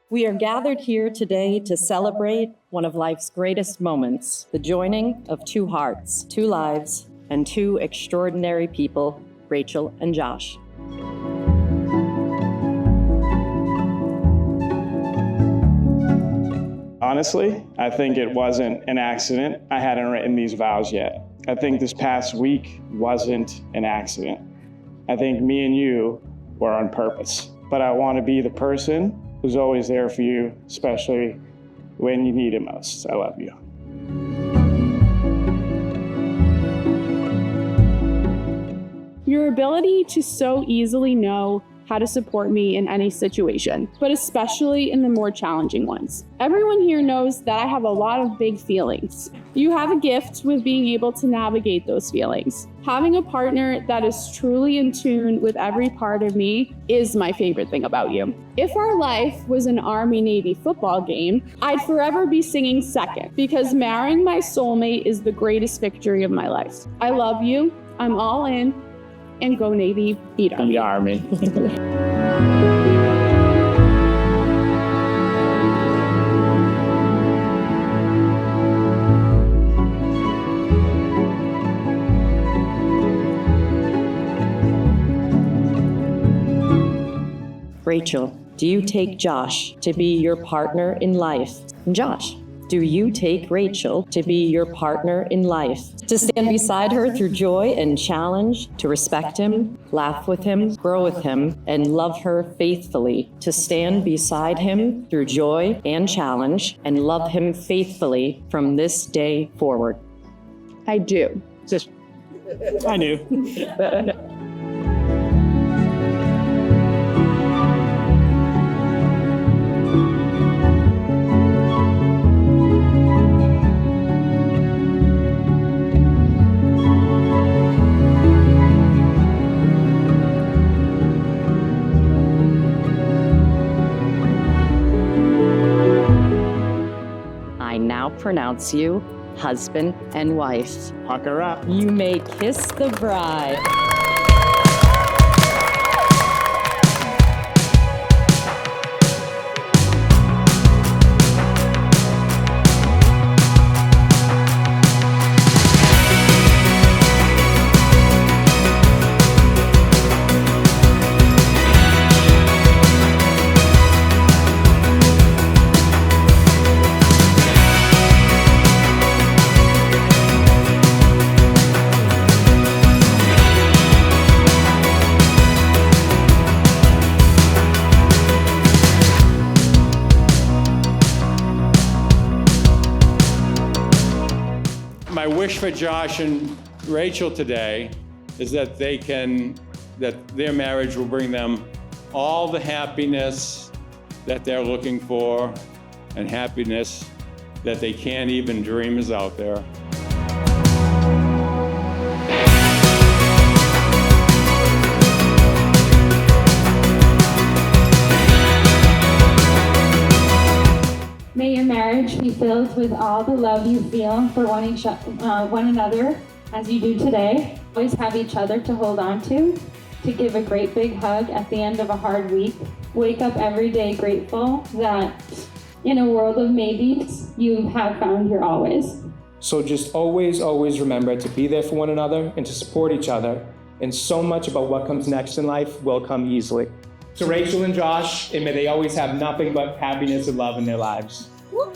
We are gathered here today to celebrate one of life's greatest moments, the joining of two hearts, two lives, and two extraordinary people, Rachael and Josh. Honestly, I think it wasn't an accident. I hadn't written these vows yet. I think this past week wasn't an accident. I think me and you were on purpose. But I want to be the person who's always there for you, especially when you need it most. I love you. Your ability to so easily know how to support me in any situation, but especially in the more challenging ones. Everyone here knows that I have a lot of big feelings. You have a gift with being able to navigate those feelings. Having a partner that is truly in tune with every part of me is my favorite thing about you. If our life was an Army-Navy football game, I'd forever be singing second, because marrying my soulmate is the greatest victory of my life. I love you, I'm all in, and go Navy, beat Army. The Army. Rachael, do you take Josh to be your partner in life? And Josh, do you take Rachael to be your partner in life? To stand beside her through joy and challenge, to respect him, laugh with him, grow with him, and love her faithfully. To stand beside him through joy and challenge, and love him faithfully from this day forward. I do. I knew. I now pronounce you husband and wife. Pucker up. You may kiss the bride. My wish for Josh and Rachael today is that their marriage will bring them all the happiness that they're looking for, and happiness that they can't even dream is out there. May your marriage be filled with all the love you feel for one another as you do today. Always have each other to hold on to give a great big hug at the end of a hard week. Wake up every day grateful that in a world of maybes, you have found your always. So just always, always remember to be there for one another and to support each other. And so much about what comes next in life will come easily. To Rachael and Josh, and may they always have nothing but happiness and love in their lives. Woo.